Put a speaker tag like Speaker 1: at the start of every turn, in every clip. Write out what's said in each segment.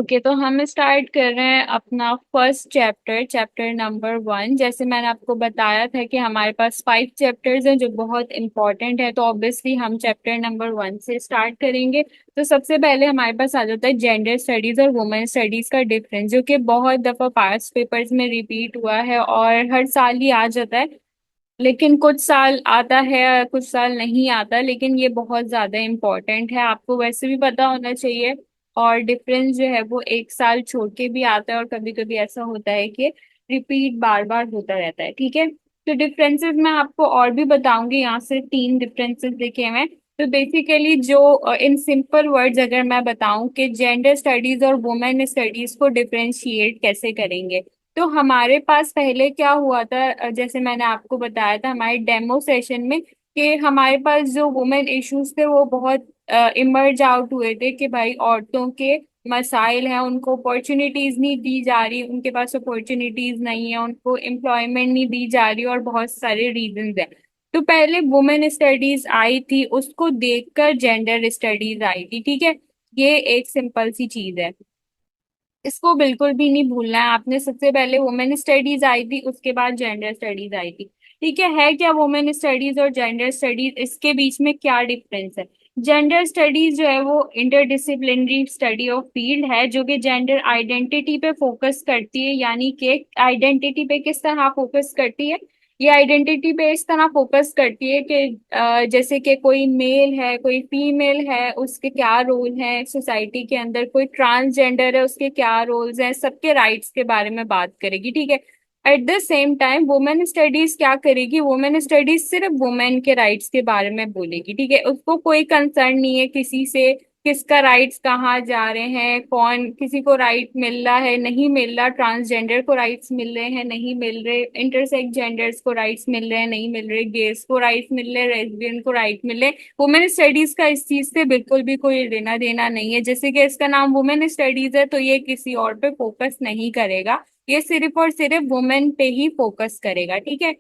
Speaker 1: Okay, तो हम start कर रहे हैं अपना फर्स्ट चैप्टर, चैप्टर नंबर 1। जैसे मैंने आपको बताया था कि हमारे पास 5 चैप्टर्स हैं जो बहुत इंपॉर्टेंट है, तो ऑब्वियसली हम चैप्टर नंबर 1 से स्टार्ट करेंगे। तो सबसे पहले हमारे पास आ जाता है जेंडर स्टडीज और वुमेन स्टडीज का डिफरेंस, जो कि बहुत दफा पास्ट पेपर्स में रिपीट हुआ है और हर साल ही आ जाता है। लेकिन कुछ साल आता है, कुछ साल नहीं आता, लेकिन ये बहुत ज्यादा इम्पोर्टेंट है, आपको वैसे भी पता होना चाहिए। और डिफरेंस जो है वो एक साल छोड़ के भी आता है, और कभी कभी ऐसा होता है कि रिपीट बार बार होता रहता है। ठीक है, तो डिफरेंसेस मैं आपको और भी बताऊंगी। यहाँ से 3 डिफरेंसेस लिखे हुए हैं। तो बेसिकली जो इन सिंपल वर्ड्स अगर मैं बताऊं कि जेंडर स्टडीज और वुमेन स्टडीज को डिफरेंशिएट कैसे करेंगे, तो हमारे पास पहले क्या हुआ था, जैसे मैंने आपको बताया था हमारे डेमो सेशन में, कि हमारे पास जो वुमेन इश्यूज थे वो बहुत इमर्ज आउट हुए थे कि भाई औरतों के मसाइल हैं, उनको अपॉर्चुनिटीज नहीं दी जा रही, उनके पास अपॉर्चुनिटीज नहीं है, उनको एम्प्लॉयमेंट नहीं दी जा रही, और बहुत सारे रीजंस हैं। तो पहले वुमेन स्टडीज आई थी, उसको देखकर जेंडर स्टडीज आई थी। ठीक है, ये एक सिंपल सी चीज है, इसको बिल्कुल भी नहीं भूलना है आपने। सबसे पहले वुमेन स्टडीज आई थी, उसके बाद जेंडर स्टडीज आई थी। ठीक है क्या वुमेन स्टडीज और जेंडर स्टडीज, इसके बीच में क्या डिफरेंस है? जेंडर स्टडीज जो है वो इंटरडिसिप्लिनरी स्टडी ऑफ फील्ड है, जो कि जेंडर आइडेंटिटी पे फोकस करती है। यानी कि आइडेंटिटी पे किस तरह फोकस करती है? ये आइडेंटिटी पे इस तरह फोकस करती है कि जैसे कि कोई मेल है, कोई फीमेल है, उसके क्या रोल है सोसाइटी के अंदर, कोई ट्रांसजेंडर है, उसके क्या रोल्स हैं, सबके राइट्स के बारे में बात करेगी। ठीक है, at the same time women studies क्या करेगी? वुमेन स्टडीज सिर्फ वुमेन के राइट्स के बारे में बोलेगी। ठीक है, उसको कोई कंसर्न नहीं है किसी से, किसका राइट्स कहाँ जा रहे हैं, कौन किसी को राइट मिल रहा है नहीं मिल रहा, ट्रांसजेंडर को राइट्स मिल रहे हैं नहीं मिल रहे, इंटरसेक्स जेंडर्स को राइट्स मिल रहे हैं नहीं मिल रहे, गेस को राइट्स मिल रहे हैं, लेस्बियन को राइट मिल रहे हैं। वुमेन स्टडीज का इस चीज से बिल्कुल भी कोई लेना देना नहीं है। जैसे कि इसका नाम वुमेन स्टडीज है, तो ये किसी और पे फोकस नहीं करेगा, ये सिर्फ और सिर्फ वुमेन पे ही फोकस करेगा। ठीक है,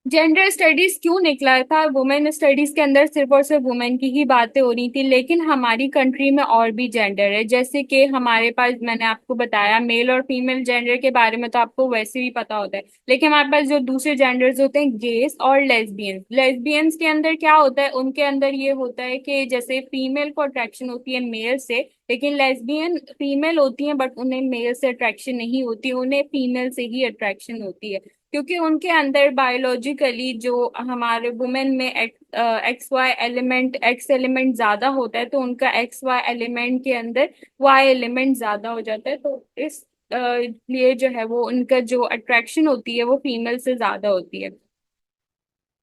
Speaker 1: जेंडर स्टडीज क्यों निकला था? वुमेन स्टडीज के अंदर सिर्फ और सिर्फ वुमेन की ही बातें हो रही थी, लेकिन हमारी कंट्री में और भी जेंडर है। जैसे कि हमारे पास, मैंने आपको बताया मेल और फीमेल जेंडर के बारे में तो आपको वैसे भी पता होता है, लेकिन हमारे पास जो दूसरे जेंडर्स होते हैं, गेस और लेस्बियंस। लेस्बियंस के अंदर क्या होता है? उनके अंदर ये होता है कि जैसे फीमेल को अट्रैक्शन होती है मेल से, लेकिन लेस्बियन फीमेल होती हैं बट उन्हें मेल से अट्रैक्शन नहीं होती, उन्हें फीमेल से ही अट्रैक्शन होती है, क्योंकि उनके अंदर बायोलॉजिकली जो हमारे वुमेन में X Y element, X element ज्यादा होता है, तो उनका एक्स वाई एलिमेंट के अंदर वाई एलिमेंट ज्यादा हो जाता है। तो इस लिए जो है वो उनका जो अट्रैक्शन होती है वो फीमेल से ज्यादा होती है।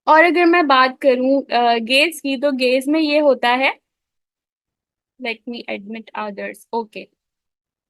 Speaker 1: और अगर मैं बात करूं गेज की, तो गेज में ये होता है, let me admit others. Okay,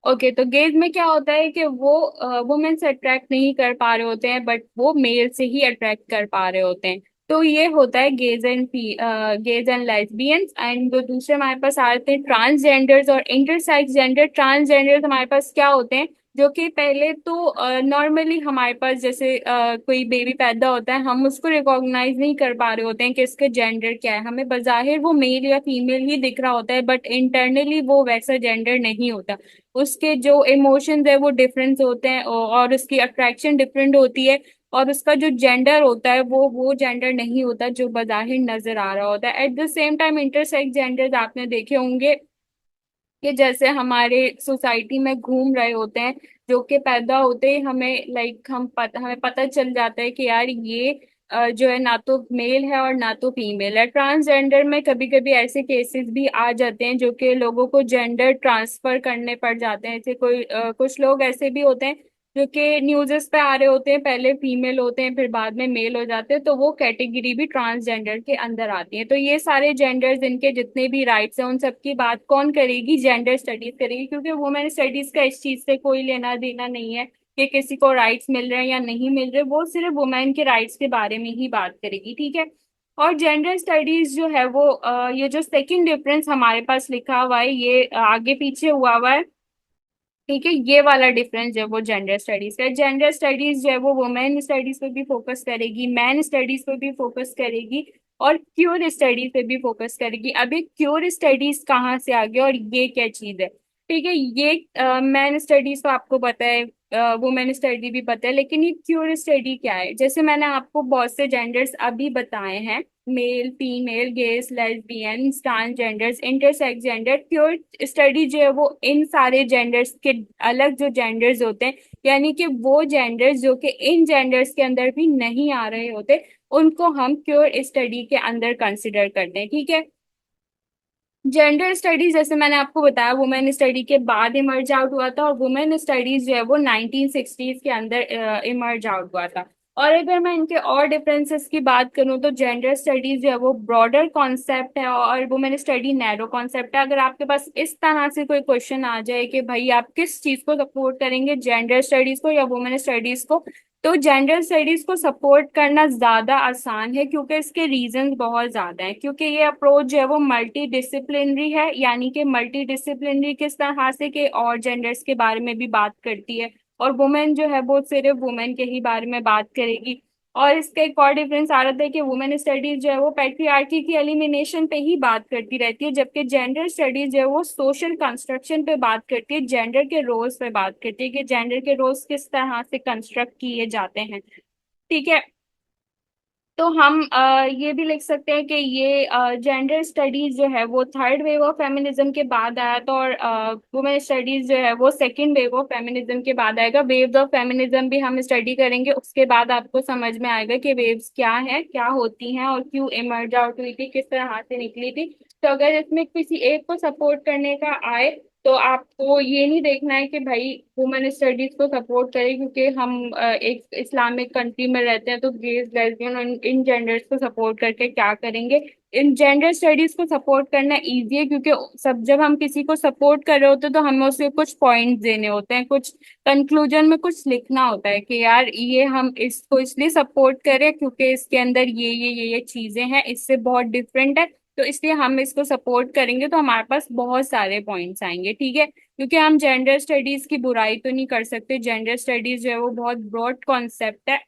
Speaker 1: okay, तो गेज में क्या होता है कि वो वुमेन से अट्रैक्ट नहीं कर पा रहे होते हैं, बट वो मेल से ही अट्रैक्ट कर पा रहे होते हैं। तो ये होता है गेज एंड लेस्बियंस। एंड जो दूसरे हमारे पास आते हैं ट्रांसजेंडर्स और इंटरसेक्स जेंडर। ट्रांसजेंडर्स हमारे पास क्या होते हैं? जो कि पहले तो नॉर्मली हमारे पास जैसे कोई बेबी पैदा होता है, हम उसको रिकॉग्नाइज नहीं कर पा रहे होते हैं कि इसका जेंडर क्या है। हमें बजाहिर वो मेल या फीमेल ही दिख रहा होता है, बट इंटरनली वो वैसा जेंडर नहीं होता। उसके जो इमोशंस है वो डिफरेंस होते हैं, और उसकी अट्रैक्शन डिफरेंट होती है, और उसका जो जेंडर होता है वो जेंडर नहीं होता जो बाहिर नजर आ रहा होता है। At the same time intersex genders आपने देखे होंगे कि जैसे हमारे सोसाइटी में घूम रहे होते हैं, जो कि पैदा होते ही हमें हमें पता चल जाता है कि यार ये जो है ना तो मेल है और ना तो फीमेल है। ट्रांसजेंडर में कभी कभी ऐसे केसेस भी आ जाते हैं जो कि लोगों को जेंडर ट्रांसफर करने पड़ जाते हैं। जैसे कुछ लोग ऐसे भी होते हैं जो कि न्यूज़ेस पे आ रहे होते हैं, पहले फीमेल होते हैं फिर बाद में मेल हो जाते हैं, तो वो कैटेगरी भी ट्रांसजेंडर के अंदर आती है। तो ये सारे जेंडर्स, इनके जितने भी राइट्स हैं, उन सब की बात कौन करेगी? जेंडर स्टडीज करेगी, क्योंकि वुमेन स्टडीज का इस चीज से कोई लेना देना नहीं है कि किसी को राइट्स मिल रहे हैं या नहीं मिल रहे, वो सिर्फ वुमेन के राइट्स के बारे में ही बात करेगी। ठीक है, और जेंडर स्टडीज जो है वो ये जो सेकंड डिफरेंस हमारे पास लिखा हुआ है, ये आगे पीछे हुआ हुआ है। ठीक है, ये वाला डिफरेंस जो है वो जेंडर स्टडीज का है। जेंडर स्टडीज जो है वो वुमेन स्टडीज पे भी फोकस करेगी, मैन स्टडीज पे भी फोकस करेगी, और क्यूर स्टडीज पे भी फोकस करेगी। अब ये क्यूर स्टडीज कहाँ से आ गया और ये क्या चीज है? ठीक है। ये मैन स्टडीज तो आपको पता है, वुमेन स्टडी भी पता है, लेकिन ये क्यूर स्टडी क्या है? जैसे मैंने आपको बहुत से जेंडर्स अभी बताए हैं, male, female, gays, lesbian, transgenders, intersex gender. Queer study जो है वो इन सारे जेंडर्स के अलग जो जेंडर्स होते हैं, यानी कि वो जेंडर्स जो कि इन जेंडर्स के अंदर भी नहीं आ रहे होते, उनको हम क्योर स्टडी के अंदर कंसिडर करते हैं। ठीक है। जेंडर स्टडीज जैसे मैंने आपको बताया वुमेन स्टडी के बाद इमर्ज आउट हुआ था, और वुमेन स्टडीज जो है वो 1960s के अंदर इमर्ज आउट हुआ था। और अगर मैं इनके और डिफरेंसेस की बात करूं तो जेंडर स्टडीज जो है वो ब्रॉडर कॉन्सेप्ट है और वुमेन स्टडी नैरो कॉन्सेप्ट है। अगर आपके पास इस तरह से कोई क्वेश्चन आ जाए कि भाई आप किस चीज को सपोर्ट करेंगे, जेंडर स्टडीज को या वुमेन स्टडीज को, तो जेंडर स्टडीज को सपोर्ट करना ज्यादा आसान है, क्योंकि इसके रीजंस बहुत ज्यादा हैं। क्योंकि ये अप्रोच जो है वो मल्टी डिसिप्लिनरी है, यानी कि मल्टी डिसिप्लिनरी किस तरह से कि और जेंडर्स के बारे में भी बात करती है, और वुमेन जो है वो सिर्फ वुमेन के ही बारे में बात करेगी। और इसका एक और डिफरेंस आ रहा है कि वुमेन स्टडीज जो है वो पैट्रियार्की की एलिमिनेशन पे ही बात करती रहती है, जबकि जेंडर स्टडीज जो है वो सोशल कंस्ट्रक्शन पे बात करती है, जेंडर के रोल्स पे बात करती है कि जेंडर के रोल्स किस तरह से कंस्ट्रक्ट किए जाते हैं। ठीक है। तो हम ये भी लिख सकते हैं कि ये जेंडर स्टडीज जो है वो थर्ड वेव ऑफ फेमिनिज्म के बाद आया था, और वुमेन स्टडीज जो है वो सेकंड वेव ऑफ फेमिनिज्म के बाद आएगा। वेव्स ऑफ फेमिनिज्म भी हम स्टडी करेंगे, उसके बाद आपको समझ में आएगा कि वेव्स क्या है, क्या होती हैं, और क्यों इमर्ज आउट हुई थी, किस तरह से निकली थी। तो अगर इसमें किसी एक को सपोर्ट करने का आए, तो आपको ये नहीं देखना है कि भाई वुमेन स्टडीज को सपोर्ट करें क्योंकि हम एक इस्लामिक कंट्री में रहते हैं, तो गेज, लेस्बियन और इन जेंडर्स को सपोर्ट करके क्या करेंगे। इन जेंडर स्टडीज को सपोर्ट करना इजी है, क्योंकि सब जब हम किसी को सपोर्ट कर रहे होते हैं तो हमें उसे कुछ पॉइंट्स देने होते हैं, कुछ कंक्लूजन में कुछ लिखना होता है कि यार ये हम इसको इसलिए सपोर्ट करें क्योंकि इसके अंदर ये चीजें हैं, इससे बहुत डिफरेंट है, तो इसलिए हम इसको सपोर्ट करेंगे। तो हमारे पास बहुत सारे पॉइंट्स आएंगे। ठीक है। क्योंकि हम जेंडर स्टडीज की बुराई तो नहीं कर सकते, जेंडर स्टडीज जो है वो बहुत ब्रॉड कॉन्सेप्ट है।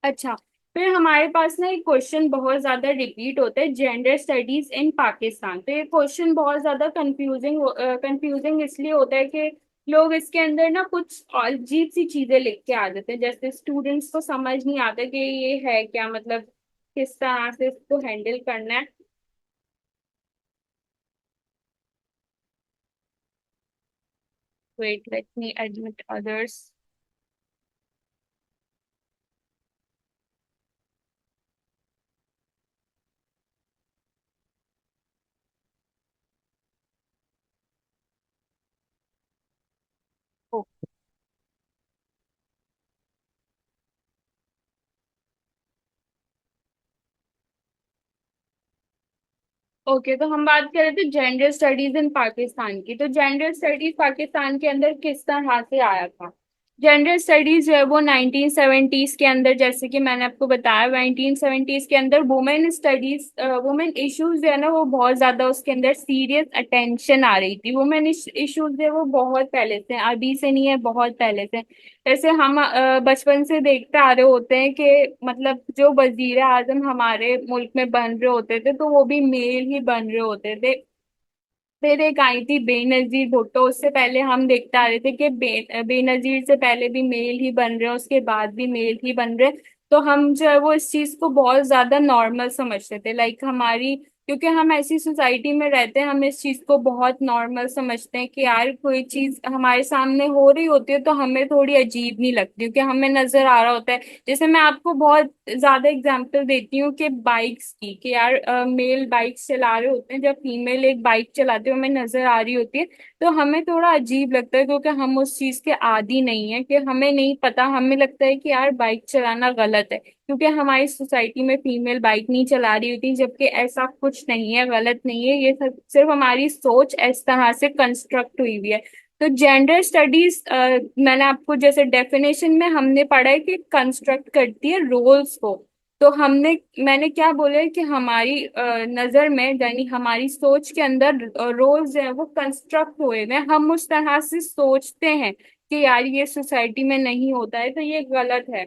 Speaker 1: अच्छा। फिर हमारे पास ना एक क्वेश्चन बहुत ज्यादा रिपीट होता है, जेंडर स्टडीज इन पाकिस्तान। तो ये क्वेश्चन बहुत ज्यादा कंफ्यूजिंग इसलिए होता है कि लोग इसके अंदर ना कुछ अजीब सी चीजें लिख के आ जाते हैं, जैसे स्टूडेंट्स को समझ नहीं आता कि ये है क्या, मतलब किस तरह से इसको हैंडल करना है। Wait, let me admit others. Okay, तो हम बात कर रहे थे जेंडर स्टडीज इन पाकिस्तान की। तो जेंडर स्टडीज पाकिस्तान के अंदर किस तरह से आया था? जेंडर स्टडीज जो है वो 1970s के अंदर, जैसे कि मैंने आपको बताया, 1970s के अंदर वुमेन स्टडीज, वुमेन इश्यूज जो है ना वो बहुत ज्यादा उसके अंदर सीरियस अटेंशन आ रही थी। वुमेन इश्यूज जो है वो बहुत पहले से, अभी से नहीं है, बहुत पहले से। जैसे हम बचपन से देखते आ रहे होते हैं कि मतलब जो वजीर आजम हमारे मुल्क में बन रहे होते थे तो वो भी मेल ही बन रहे होते थे। फिर एक आई थी बेनजीर भुट्टो, उससे पहले हम देखते आ रहे थे कि बेनजीर से पहले भी मेल ही बन रहे हैं, उसके बाद भी मेल ही बन रहे हैं। तो हम जो है वो इस चीज को बहुत ज्यादा नॉर्मल समझते थे, लाइक हमारी, क्योंकि हम ऐसी सोसाइटी में रहते हैं, हम इस चीज को बहुत नॉर्मल समझते हैं कि यार कोई चीज हमारे सामने हो रही होती है तो हमें थोड़ी अजीब नहीं लगती, क्योंकि हमें नजर आ रहा होता है। जैसे मैं आपको बहुत ज्यादा एग्जांपल देती हूँ कि बाइक्स की, कि यार मेल बाइक्स चला रहे होते हैं, जब फीमेल एक बाइक चलाते हुए हमें नजर आ रही होती है तो हमें थोड़ा अजीब लगता है, क्योंकि हम उस चीज के आदी नहीं है, कि हमें नहीं पता, हमें लगता है कि यार बाइक चलाना गलत है क्योंकि हमारी सोसाइटी में फीमेल बाइक नहीं चला रही होती, जबकि ऐसा कुछ नहीं है, गलत नहीं है, ये सब सिर्फ हमारी सोच इस तरह से कंस्ट्रक्ट हुई हुई है। तो जेंडर स्टडीज, मैंने आपको जैसे डेफिनेशन में हमने पढ़ा है कि कंस्ट्रक्ट करती है रोल्स को। तो मैंने क्या बोला है कि हमारी नजर में, यानी हमारी सोच के अंदर रोल्स जो है वो कंस्ट्रक्ट हुए हैं, हम उस तरह से सोचते हैं कि यार ये सोसाइटी में नहीं होता है तो ये गलत है।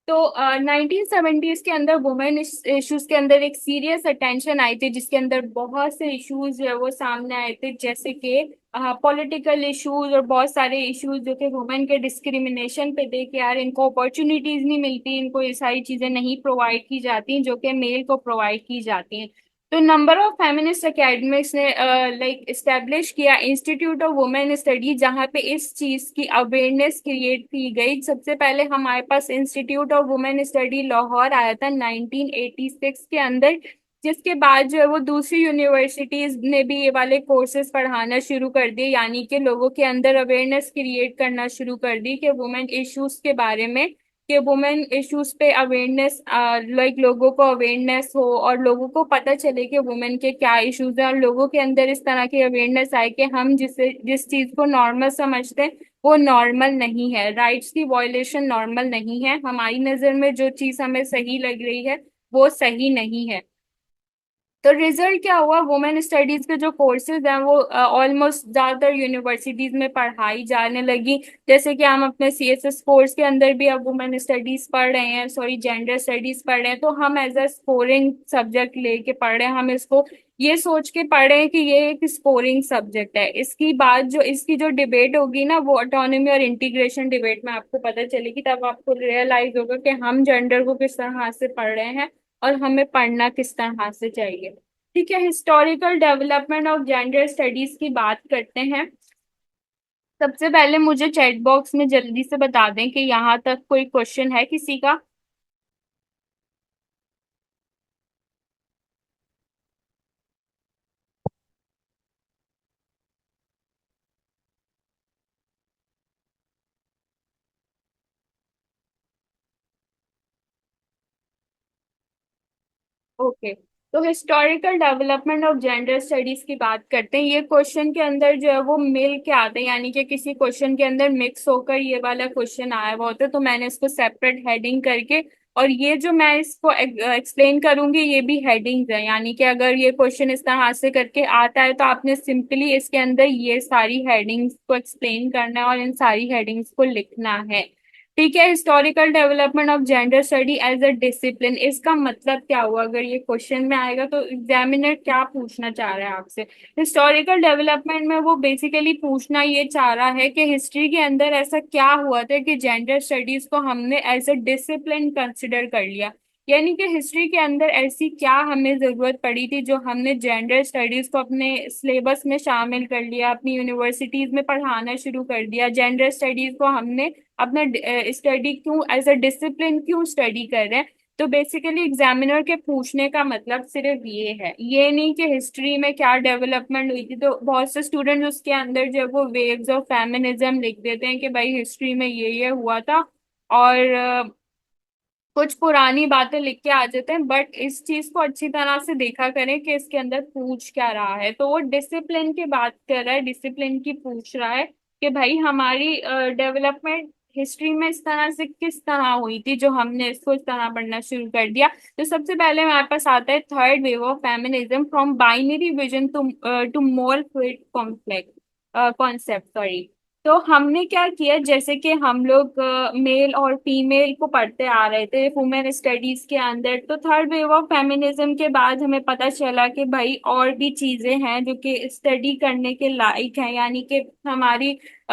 Speaker 1: तो 1970s के अंदर वुमेन इश्यूज के अंदर एक सीरियस अटेंशन आई थी, जिसके अंदर बहुत से इश्यूज जो है वो सामने आए थे, जैसे कि पॉलिटिकल इश्यूज और बहुत सारे इश्यूज जो कि वुमेन के डिस्क्रिमिनेशन पे थे कि यार इनको अपॉर्चुनिटीज नहीं मिलती, इनको ये सारी चीजें नहीं प्रोवाइड की जाती जो कि मेल को प्रोवाइड की जाती हैं। तो नंबर ऑफ फेमिनिस्ट एकेडमिक्स ने लाइक इस्टेब्लिश किया इंस्टीट्यूट ऑफ वुमेन स्टडी, जहाँ पे इस चीज की अवेयरनेस क्रिएट की गई। सबसे पहले हमारे पास institute of women study Lahore आया था 1986 के अंदर, जिसके बाद जो है वो दूसरी यूनिवर्सिटीज ने भी ये वाले कोर्सेज पढ़ाना शुरू कर दिए, यानी कि लोगों के अंदर अवेयरनेस क्रिएट करना शुरू कर दी कि वुमेन इश्यूज के बारे में, कि वुमेन इश्यूज पे अवेयरनेस, लाइक लोगों को अवेयरनेस हो और लोगों को पता चले कि वुमेन के क्या इश्यूज हैं, और लोगों के अंदर इस तरह की अवेयरनेस आए कि हम जिस चीज को नॉर्मल समझते हैं वो नॉर्मल नहीं है, राइट्स की वॉयलेशन नॉर्मल नहीं है, हमारी नजर में जो चीज हमें सही लग रही है वो सही नहीं है। तो रिजल्ट क्या हुआ, वुमेन स्टडीज के जो कोर्सेज हैं वो ऑलमोस्ट ज्यादातर यूनिवर्सिटीज में पढ़ाई जाने लगी। जैसे कि हम अपने सीएसएस कोर्स के अंदर भी अब वुमेन स्टडीज पढ़ रहे हैं, सॉरी जेंडर स्टडीज पढ़ रहे हैं, तो हम एज अ स्कोरिंग सब्जेक्ट लेके पढ़ रहे हैं, हम इसको ये सोच के पढ़ रहे हैं कि ये एक स्कोरिंग सब्जेक्ट है। इसकी बात जो इसकी जो डिबेट होगी ना, वो ऑटोनॉमी और इंटीग्रेशन डिबेट में आपको पता चलेगी, तब आपको रियलाइज होगा कि हम जेंडर को किस तरह से पढ़ रहे हैं और हमें पढ़ना किस तरह से चाहिए। ठीक है, historical development of gender studies की बात करते हैं। सबसे पहले मुझे चैट बॉक्स में जल्दी से बता दें कि यहाँ तक कोई क्वेश्चन है किसी का। ओके, तो historical development of gender studies की बात करते हैं। ये क्वेश्चन के अंदर जो है वो मिल के आते हैं, यानी कि किसी क्वेश्चन के अंदर मिक्स होकर ये वाला क्वेश्चन आया हुआ होता है, तो मैंने इसको सेपरेट हेडिंग करके, और ये जो मैं इसको एक्सप्लेन करूंगी ये भी हेडिंग्स है, यानी कि अगर ये क्वेश्चन इस तरह से करके आता है तो आपने सिंपली इसके अंदर ये सारी हेडिंग्स को एक्सप्लेन करना है और इन सारी हेडिंग्स को लिखना है। ठीक है, historical development of gender study as a discipline, इसका मतलब क्या हुआ, अगर ये क्वेश्चन में आएगा तो एग्जामिनर क्या पूछना चाह रहा है आपसे। हिस्टोरिकल डेवलपमेंट में वो बेसिकली पूछना ये चाह रहा है कि हिस्ट्री के अंदर ऐसा क्या हुआ था कि जेंडर स्टडीज को हमने एज अ डिसिप्लिन कंसिडर कर लिया, यानी कि हिस्ट्री के अंदर ऐसी क्या हमें जरूरत पड़ी थी जो हमने जेंडर स्टडीज को अपने सिलेबस में शामिल कर लिया, अपनी यूनिवर्सिटीज में पढ़ाना शुरू कर दिया, जेंडर स्टडीज को हमने अपना स्टडी क्यों एज अ डिसिप्लिन क्यों स्टडी कर रहे हैं। तो बेसिकली एग्जामिनर के पूछने का मतलब सिर्फ ये है, ये नहीं कि हिस्ट्री में क्या डेवलपमेंट हुई थी। तो बहुत से स्टूडेंट उसके अंदर जो है वो वेव्स ऑफ फेमिनिज्म लिख देते हैं कि भाई हिस्ट्री में ये हुआ था, और कुछ पुरानी बातें लिख के आ जाते हैं, बट इस चीज को अच्छी तरह से देखा करें कि इसके अंदर पूछ क्या रहा है। तो वो डिसिप्लिन की बात कर रहा है, डिसिप्लिन की पूछ रहा है कि भाई हमारी डेवलपमेंट हिस्ट्री में इस तरह से किस तरह हुई थी जो हमने इसको इस तरह पढ़ना शुरू कर दिया। तो सबसे पहले हमारे पास आता है third wave of feminism, from binary vision to more fluid complex concept, sorry. तो हमने क्या किया, जैसे कि हम लोग मेल और फीमेल को पढ़ते आ रहे थे वुमेन स्टडीज के अंदर, तो थर्ड वेव ऑफ फेमिनिज्म के बाद हमें पता चला कि भाई और भी चीजें हैं जो कि स्टडी करने के लायक हैं, यानी कि हमारी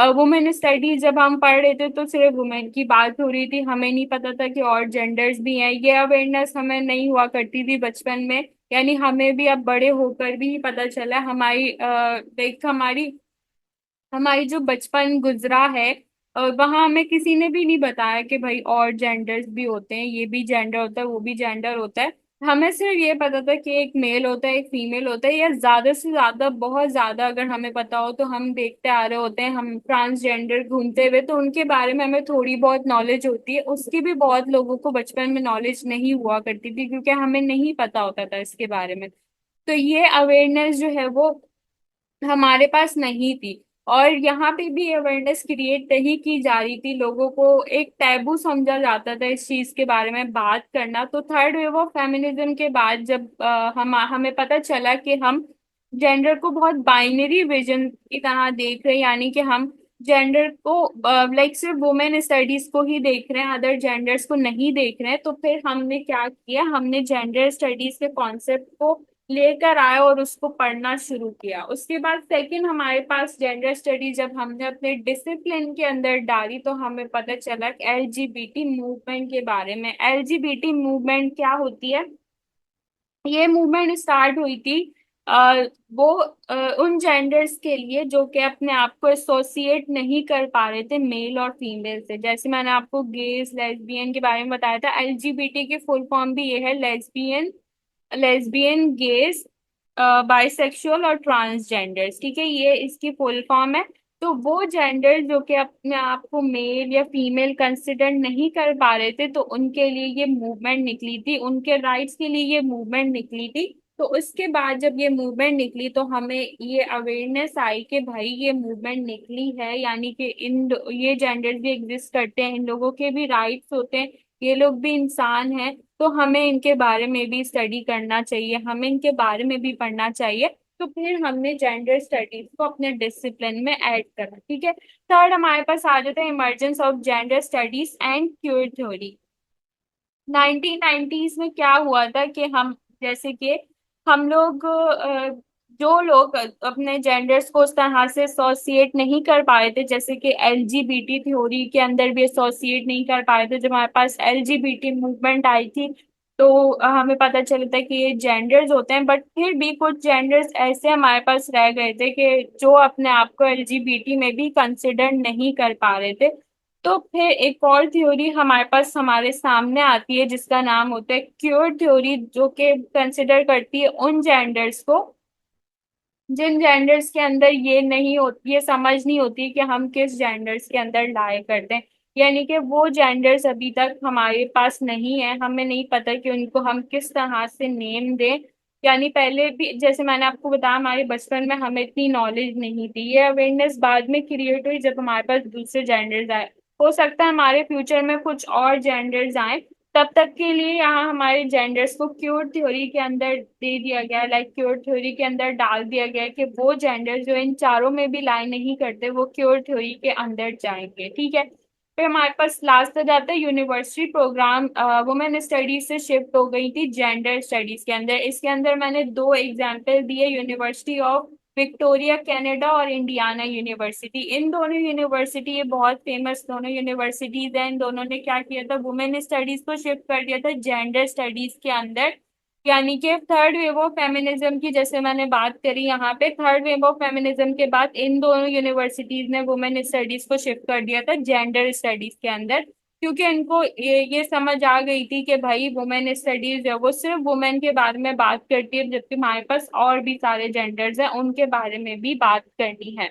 Speaker 1: वुमेन स्टडीज जब हम पढ़ रहे थे तो सिर्फ वुमेन की बात हो रही थी, हमें नहीं पता था कि और जेंडर्स भी हैं, ये अवेयरनेस हमें नहीं हुआ करती थी बचपन में। यानी हमें भी अब बड़े होकर भी पता चला, हमारी देख हमारी हमारी जो बचपन गुजरा है वहां हमें किसी ने भी नहीं बताया कि भाई और जेंडर्स भी होते हैं, ये भी जेंडर होता है वो भी जेंडर होता है। हमें सिर्फ ये पता था कि एक मेल होता है एक फीमेल होता है, या ज्यादा से ज्यादा बहुत ज्यादा अगर हमें पता हो तो हम देखते आ रहे होते हैं हम ट्रांसजेंडर घूमते हुए, तो उनके बारे में हमें थोड़ी बहुत नॉलेज होती है, उसकी भी बहुत लोगों को बचपन में नॉलेज नहीं हुआ करती थी क्योंकि हमें नहीं पता होता था इसके बारे में। तो ये अवेयरनेस जो है वो हमारे पास नहीं थी, और यहाँ पे भी अवेयरनेस क्रिएट नहीं की जा रही थी, लोगों को एक टैबू समझा जाता था इस चीज के बारे में बात करना। तो थर्ड वेव ऑफ फेमिनिज्म के बाद जब हमें पता चला कि हम जेंडर को बहुत बाइनरी विजन की तरह देख रहे हैं, यानी कि हम जेंडर को लाइक सिर्फ वुमेन स्टडीज को ही देख रहे हैं, अदर जेंडर्स को नहीं देख रहे हैं, तो फिर हमने क्या किया, हमने जेंडर स्टडीज के कॉन्सेप्ट को लेकर आए और उसको पढ़ना शुरू किया। उसके बाद सेकंड हमारे पास जेंडर स्टडी जब हमने अपने डिसिप्लिन के अंदर डाली तो हमें पता चला एलजीबीटी मूवमेंट के बारे में। एलजीबीटी मूवमेंट क्या होती है? ये मूवमेंट स्टार्ट हुई थी वो उन जेंडर्स के लिए जो कि अपने आप को एसोसिएट नहीं कर पा रहे थे मेल और फीमेल से। जैसे मैंने आपको गेज लेस्बियन के बारे में बताया था, एलजीबीटी की फुल फॉर्म भी ये है, लेस्बियन, गेज, बाइसेक्सुअल और ट्रांसजेंडर्स। ठीक है, ये इसकी फुल फॉर्म है। तो वो जेंडर जो कि अपने आप को मेल या फीमेल कंसिडर नहीं कर पा रहे थे, तो उनके लिए ये मूवमेंट निकली थी, उनके राइट्स के लिए ये मूवमेंट निकली थी। तो उसके बाद जब ये मूवमेंट निकली तो हमें ये अवेयरनेस आई कि भाई ये मूवमेंट निकली है, यानी कि ये जेंडर्स भी एग्जिस्ट करते हैं, इन लोगों के भी राइट्स होते हैं, ये लोग भी इंसान हैं, तो हमें इनके बारे में भी स्टडी करना चाहिए, हमें इनके बारे में भी पढ़ना चाहिए। तो फिर हमने जेंडर स्टडीज को अपने डिसिप्लिन में ऐड करा। ठीक है, थर्ड हमारे पास आ जाता है emergence of gender studies and cure theory. 1990s में क्या हुआ था कि हम, जैसे कि हम लोग जो लोग अपने जेंडर्स को उस तरह से एसोसिएट नहीं कर पाए थे, जैसे कि एलजीबीटी थ्योरी के अंदर भी एसोसिएट नहीं कर पाए थे, जब हमारे पास एलजीबीटी मूवमेंट आई थी तो हमें पता चला था कि ये जेंडर्स होते हैं, बट फिर भी कुछ जेंडर्स ऐसे हमारे पास रह गए थे कि जो अपने आप को एलजीबीटी में भी कंसिडर नहीं कर पा रहे थे। तो फिर एक और थ्योरी हमारे पास हमारे सामने आती है जिसका नाम होता है क्योर थ्योरी, जो कि कंसिडर करती है उन जेंडर्स को जिन जेंडर्स के अंदर ये नहीं होती, ये समझ नहीं होती कि हम किस जेंडर्स के अंदर लाए करते हैं, यानी कि वो जेंडर्स अभी तक हमारे पास नहीं है, हमें नहीं पता कि उनको हम किस तरह से नेम दें। यानी पहले भी जैसे मैंने आपको बताया, हमारे बचपन में हमें इतनी नॉलेज नहीं थी, ये अवेयरनेस बाद में क्रिएट हुई जब हमारे पास दूसरे जेंडर्स आए। हो सकता है हमारे फ्यूचर में कुछ और जेंडर्स आए, तब तक के लिए यहाँ हमारे जेंडर्स को क्योर थ्योरी के अंदर दे दिया गया है, लाइक क्योर थ्योरी के अंदर डाल दिया गया है कि वो जेंडर जो इन चारों में भी लाई नहीं करते वो क्योर थ्योरी के अंदर जाएंगे। ठीक है, फिर हमारे पास लास्ट आ जाता है यूनिवर्सिटी प्रोग्राम, वुमेन स्टडीज से शिफ्ट हो गई थी जेंडर स्टडीज के अंदर। इसके अंदर मैंने दो एग्जाम्पल दिए, यूनिवर्सिटी ऑफ विक्टोरिया कनाडा और इंडियाना यूनिवर्सिटी। इन दोनों यूनिवर्सिटी, ये बहुत फेमस दोनों यूनिवर्सिटीज हैं, इन दोनों ने क्या किया था, वुमेन स्टडीज को शिफ्ट कर दिया था जेंडर स्टडीज के अंदर। यानी कि थर्ड वेव ऑफ फेमिनिज्म की जैसे मैंने बात करी, यहाँ पे थर्ड वेव ऑफ फेमिनिज्म के बाद इन दोनों यूनिवर्सिटीज ने वुमेन स्टडीज को शिफ्ट कर दिया था जेंडर स्टडीज के अंदर, क्योंकि इनको ये समझ आ गई थी कि भाई वुमेन स्टडीज है वो सिर्फ वुमेन के बारे में बात करती है, जबकि हमारे पास और भी सारे जेंडर्स हैं उनके बारे में भी बात करनी है।